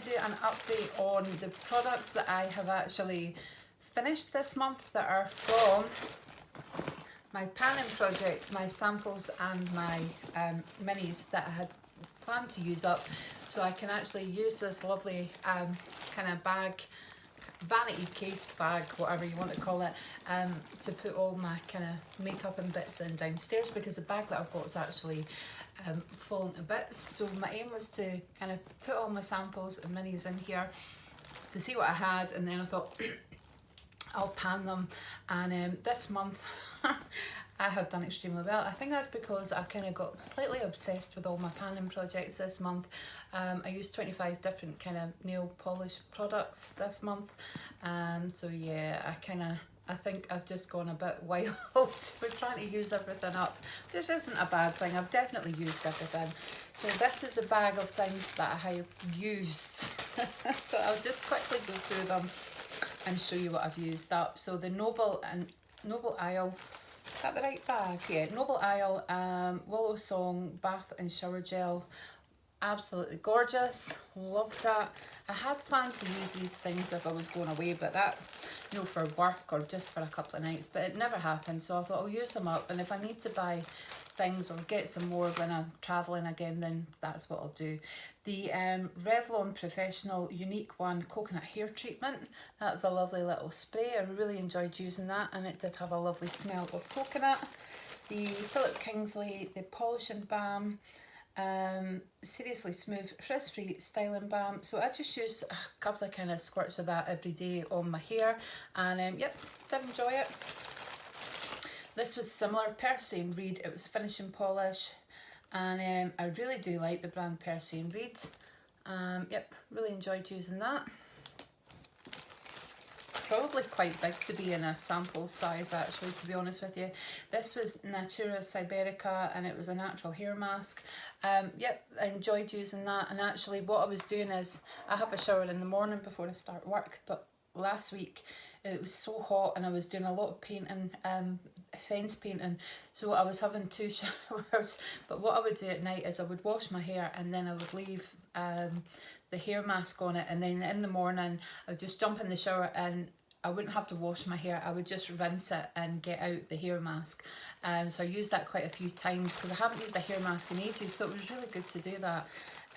do an update on the products that I have actually finished this month that are from my panning project, my samples and my minis that I had planned to use up, so I can actually use this lovely kind of bag, vanity case bag, whatever you want to call it, to put all my kind of makeup and bits in downstairs, because the bag that I've got is actually fallen to bits. So my aim was to kind of put all my samples and minis in here to see what I had, and then I thought I'll pan them, and this month I have done extremely well. I think that's because I kind of got slightly obsessed with all my panning projects this month. I used 25 different kind of nail polish products this month, so yeah, I think I've just gone a bit wild with trying to use everything up, which isn't a bad thing. I've definitely used everything. So this is a bag of things that I have used. So I'll just quickly go through them and show you what I've used up. So the Noble Isle, is that the right bag? Yeah, Noble Isle Willow Song Bath and Shower Gel. Absolutely gorgeous, loved that. I had planned to use these things if I was going away, but that, you know, for work or just for a couple of nights, but it never happened. So I thought I'll use them up, and if I need to buy things or get some more when I'm traveling again, then that's what I'll do. The Revlon Professional Unique One Coconut Hair Treatment, that was a lovely little spray. I really enjoyed using that, and it did have a lovely smell of coconut. The Philip Kingsley, the Polishing Balm, Seriously Smooth Frizz Free Styling Balm. So I just use a couple of kind of squirts of that every day on my hair, and yep, did enjoy it. This was similar, Percy and Reed. It was a finishing polish, and I really do like the brand Percy and Reed. Yep, really enjoyed using that. Probably quite big to be in a sample size, actually, to be honest with you. This was Natura Siberica, and it was a natural hair mask. Yep, I enjoyed using that, and actually what I was doing is I have a shower in the morning before I start work, but last week it was so hot and I was doing a lot of painting, fence painting, so I was having 2 showers. But what I would do at night is I would wash my hair, and then I would leave the hair mask on it, and then in the morning I would just jump in the shower, and I wouldn't have to wash my hair. I would just rinse it and get out the hair mask. So I used that quite a few times because I haven't used a hair mask in ages, so it was really good to do that.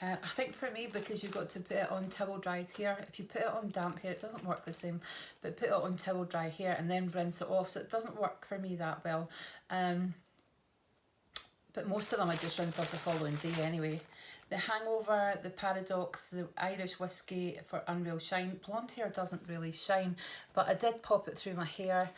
I think for me, because you've got to put it on towel dried hair, if you put it on damp hair it doesn't work the same, but put it on towel dry hair and then rinse it off, so it doesn't work for me that well. But most of them I just rinse off the following day anyway. The Hangover, the Paradox, the Irish Whiskey for Unreal Shine. Blonde hair doesn't really shine, but I did pop it through my hair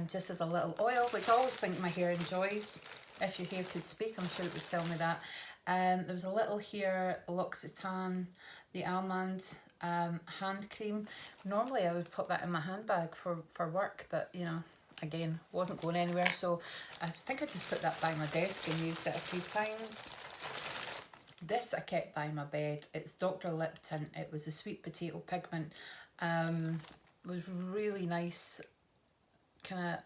just as a little oil, which I always think my hair enjoys. If your hair could speak, I'm sure it would tell me that. There was a little here, L'Occitane, the Almond hand cream. Normally I would put that in my handbag for work, but you know, again, wasn't going anywhere, so I think I just put that by my desk and used it a few times. This I kept by my bed. It's Dr. Lipton. It was a sweet potato pigment. It was really nice. I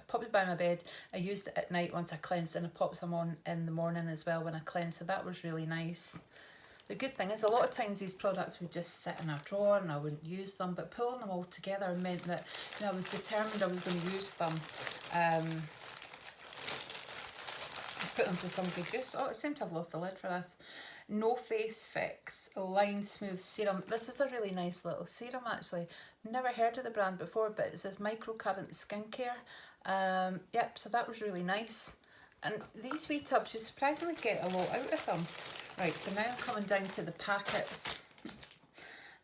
popped it by my bed. I used it at night once I cleansed, and I popped them on in the morning as well when I cleansed, so that was really nice. The good thing is a lot of times these products would just sit in a drawer and I wouldn't use them, but pulling them all together meant that, you know, I was determined I was going to use them. Put them to some good use. Oh, it seemed to have lost the lid for this. No Face Fix Line Smooth Serum. This is a really nice little serum, actually. Never heard of the brand before, but it says Micro Current Skincare. Yep, so that was really nice. And these wee tubs, you surprisingly get a lot out of them. Right, so now I'm coming down to the packets.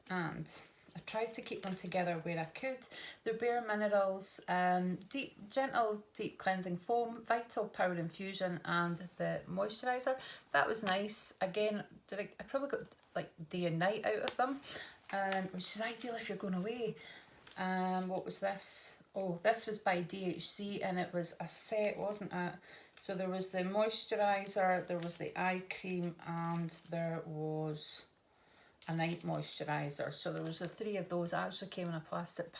And I tried to keep them together where I could. The Bare Minerals Gentle Deep Cleansing Foam, Vital Power Infusion, and the moisturiser. That was nice. Again, I probably got like day and night out of them, which is ideal if you're going away. What was this? Oh, this was by DHC, and it was a set, wasn't it? So there was the moisturiser, there was the eye cream, and there was a night moisturiser. So there was the 3 of those. It actually came in a plastic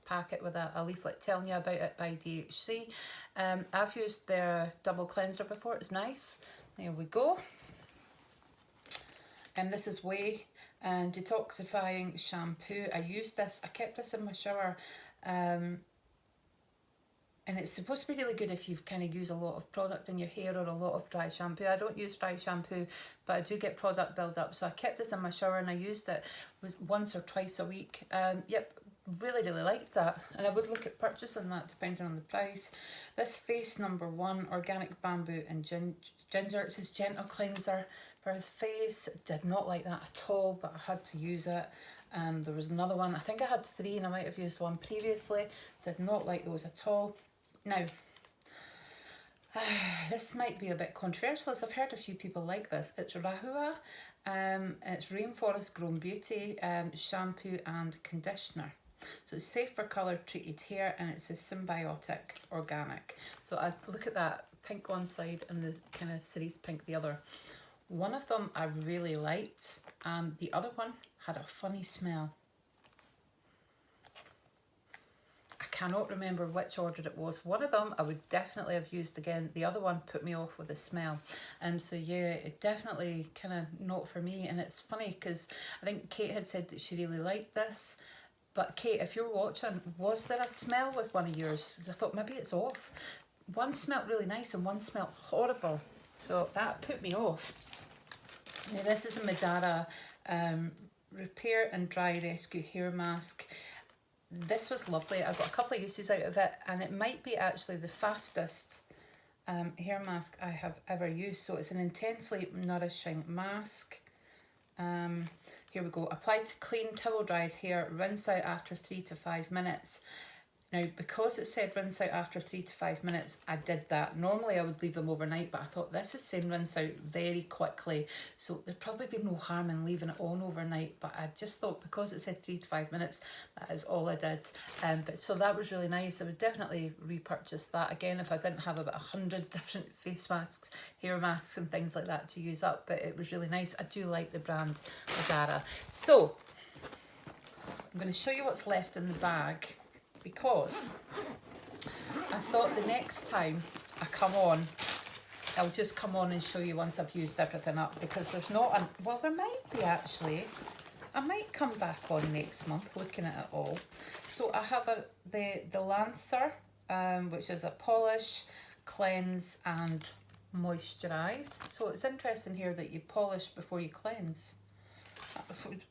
packet with a leaflet telling you about it by DHC. I've used their double cleanser before. It's nice. There we go. And this is Way detoxifying shampoo. I used this, I kept this in my shower, and it's supposed to be really good if you've kind of used a lot of product in your hair or a lot of dry shampoo. I don't use dry shampoo, but I do get product build up. So I kept this in my shower and I used it once or twice a week. Yep, really liked that. And I would look at purchasing that depending on the price. This Face number 1, organic bamboo and ginger. It says gentle cleanser for the face. Did not like that at all, but I had to use it. There was another one. I think I had 3 and I might have used one previously. Did not like those at all. Now, this might be a bit controversial, as I've heard a few people like this. It's Rahua, it's Rainforest Grown Beauty shampoo and conditioner. So it's safe for colour treated hair, and it's a symbiotic organic. So I look at that pink one side and the kind of cerise pink the other. One of them I really liked, the other one had a funny smell. I cannot remember which order it was. One of them I would definitely have used again. The other one put me off with the smell. And so yeah, it definitely kind of not for me. And it's funny because I think Kate had said that she really liked this. But Kate, if you're watching, was there a smell with one of yours? I thought maybe it's off. One smelled really nice and one smelled horrible. So that put me off. Now this is a Madara Repair and Dry Rescue Hair Mask. This was lovely. I got a couple of uses out of it, and it might be actually the fastest hair mask I have ever used. So it's an intensely nourishing mask. Here we go. Apply to clean towel dried hair, rinse out after 3 to 5 minutes. Now, because it said rinse out after 3 to 5 minutes, I did that. Normally I would leave them overnight, but I thought this is saying rinse out very quickly. So there'd probably be no harm in leaving it on overnight, but I just thought because it said 3 to 5 minutes, that is all I did. But so that was really nice. I would definitely repurchase that again if I didn't have about 100 different face masks, hair masks and things like that to use up, but it was really nice. I do like the brand Madara. So I'm going to show you what's left in the bag, because I thought the next time I come on, I'll just come on and show you once I've used everything up, because there's not, well there might be actually, I might come back on next month looking at it all. So I have the Lancer, which is a polish, cleanse and moisturise. So it's interesting here that you polish before you cleanse.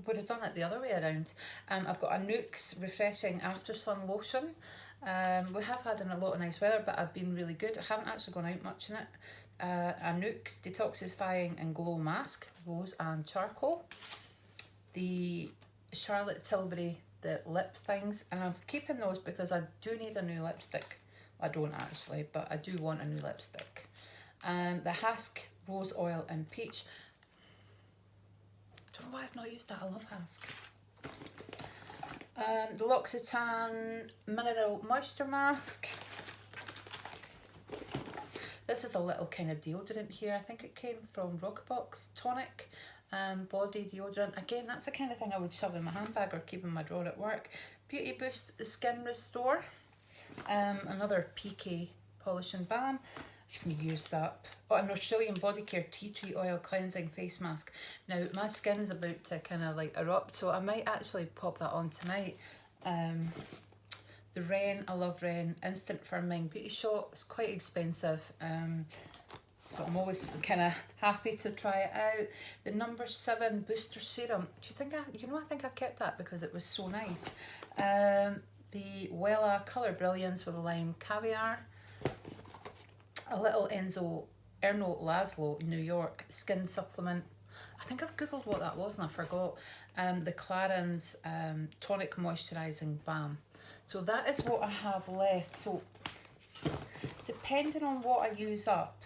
Would have done it the other way around. I've got a Nuxe Refreshing After Sun Lotion. We have had in a lot of nice weather, but I've been really good. I haven't actually gone out much in it. A Nuxe Detoxifying and Glow Mask, rose and charcoal. The Charlotte Tilbury, the lip things, and I'm keeping those because I do need a new lipstick. I don't actually, but I do want a new lipstick. The Hask Rose Oil and Peach. I don't know why I've not used that. I love Hask. The L'Occitane Mineral Moisture Mask. This is a little kind of deodorant here. I think it came from Rockabox. Tonic body deodorant. Again, that's the kind of thing I would shove in my handbag or keep in my drawer at work. Beauty Boost Skin Restore. Another PK Polish and Balm. You can use that. Oh, an Australian Body Care Tea Tree Oil Cleansing Face Mask. Now, my skin's about to kind of like erupt, so I might actually pop that on tonight. The Ren, I love Ren Instant Firming Beauty Shot. It's quite expensive, so I'm always kind of happy to try it out. The number 7 Booster Serum. Do you think I think I kept that because it was so nice. The Wella Colour Brilliance with Lime Caviar. A little Erno Laszlo New York Skin Supplement. I think I've googled what that was and I forgot. The Clarins Tonic Moisturising Balm. So that is what I have left. So depending on what I use up,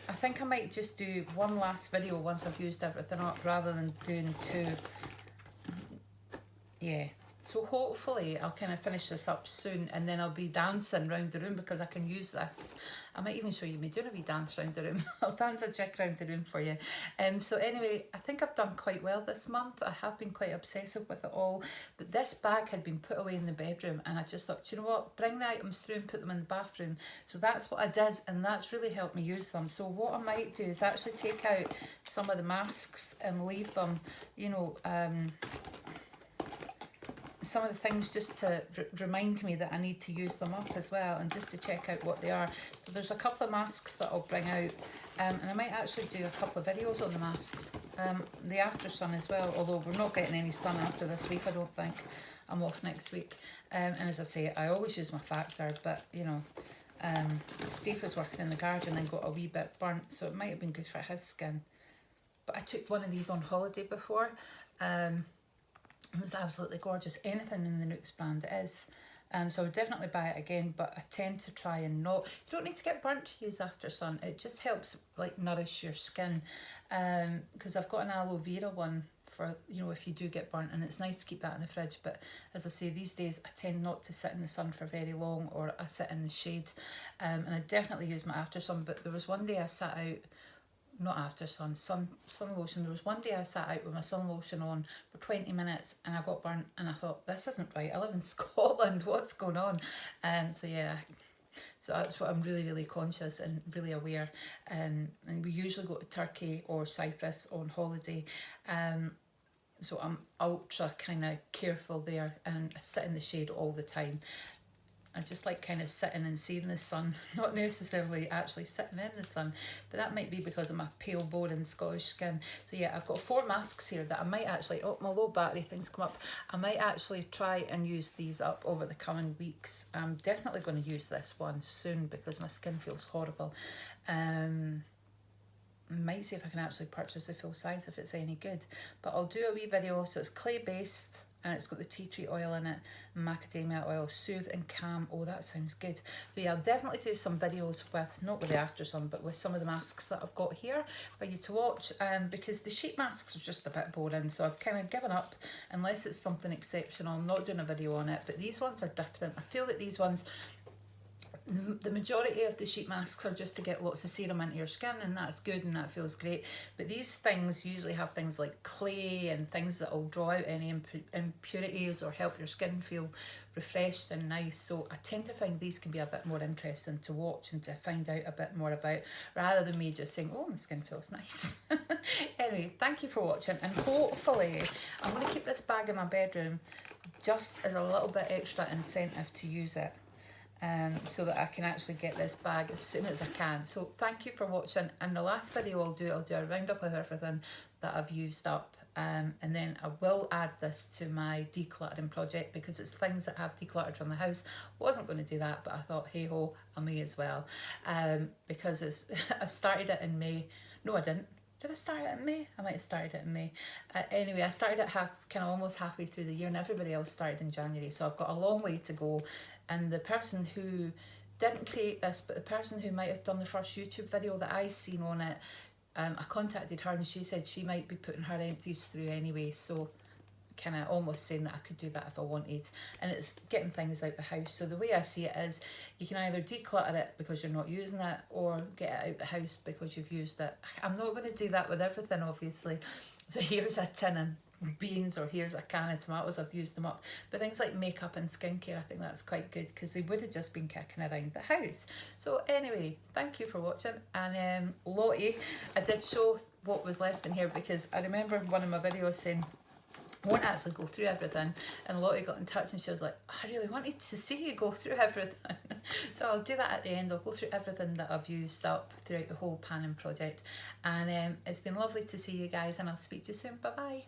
I think I might just do one last video once I've used everything up rather than doing 2. Yeah, So hopefully I'll kind of finish this up soon, and then I'll be dancing around the room because I can use this. I might even show you me doing a wee dance around the room. I'll dance a jig around the room for you. So anyway, I think I've done quite well this month. I have been quite obsessive with it all, but this bag had been put away in the bedroom, and I just thought, you know what, bring the items through and put them in the bathroom. So that's what I did, and that's really helped me use them. So what I might do is actually take out some of the masks and leave them, you know, some of the things just to remind me that I need to use them up as well, and just to check out what they are. So there's a couple of masks that I'll bring out, and I might actually do a couple of videos on the masks, the after sun as well, although we're not getting any sun after this week, I don't think. I'm off next week, and as I say, I always use my Factor, but you know, Steve was working in the garden and got a wee bit burnt, so it might have been good for his skin. But I took one of these on holiday before. It was absolutely gorgeous. Anything in the Nooks brand is. So I would definitely buy it again, but I tend to try and not. You don't need to get burnt to use After Sun. It just helps like nourish your skin. Because I've got an aloe vera one for, you know, if you do get burnt, and it's nice to keep that in the fridge. But as I say, these days I tend not to sit in the sun for very long, or I sit in the shade. And I definitely use my After Sun, but there was one day I sat out, not After Sun, sun lotion. There was one day I sat out with my sun lotion on for 20 minutes and I got burnt, and I thought, this isn't right. I live in Scotland, what's going on? So yeah, so that's what I'm really, really conscious and really aware. And we usually go to Turkey or Cyprus on holiday. So I'm ultra kind of careful there, and I sit in the shade all the time. I just like kind of sitting and seeing the sun, not necessarily actually sitting in the sun, but that might be because of my pale bone Scottish skin. So yeah, I've got 4 masks here that I might actually, oh, my low battery thing's come up. I might actually try and use these up over the coming weeks. I'm definitely going to use this one soon because my skin feels horrible. Might see if I can actually purchase the full size if it's any good, but I'll do a wee video. So it's clay based, and it's got the tea tree oil in it, macadamia oil, soothe and calm. Oh, that sounds good. But yeah, I'll definitely do some videos with, not with the After Sun, but with some of the masks that I've got here for you to watch, because the sheet masks are just a bit boring, so I've kind of given up. Unless it's something exceptional, I'm not doing a video on it, but these ones are different. I feel that these ones, the majority of the sheet masks are just to get lots of serum into your skin, and that's good and that feels great, but these things usually have things like clay and things that will draw out any impurities or help your skin feel refreshed and nice. So I tend to find these can be a bit more interesting to watch and to find out a bit more about, rather than me just saying, oh, my skin feels nice. Anyway, thank you for watching, and hopefully I'm going to keep this bag in my bedroom just as a little bit extra incentive to use it. So that I can actually get this bag as soon as I can. So thank you for watching, and the last video I'll do a roundup of everything that I've used up, and then I will add this to my decluttering project because it's things that have decluttered from the house. Wasn't going to do that, but I thought, hey ho, I may as well, because it's I started it in May. No, I didn't. Did I start it in May? I might have started it in May. Anyway, I started it kind of almost halfway through the year, and everybody else started in January, so I've got a long way to go. And the person who didn't create this, but the person who might have done the first YouTube video that I seen on it, I contacted her and she said she might be putting her empties through anyway, so kind of almost saying that I could do that if I wanted. And it's getting things out the house. So the way I see it is, you can either declutter it because you're not using it, or get it out the house because you've used it. I'm not going to do that with everything, obviously. So here's a tin of beans, or here's a can of tomatoes, I've used them up. But things like makeup and skincare, I think that's quite good because they would have just been kicking around the house. So anyway, thank you for watching. And Lottie, I did show what was left in here because I remember one of my videos saying I won't actually go through everything, and Lottie got in touch and she was like, I really wanted to see you go through everything. So I'll do that at the end. I'll go through everything that I've used up throughout the whole panning project. And it's been lovely to see you guys, and I'll speak to you soon. Bye bye.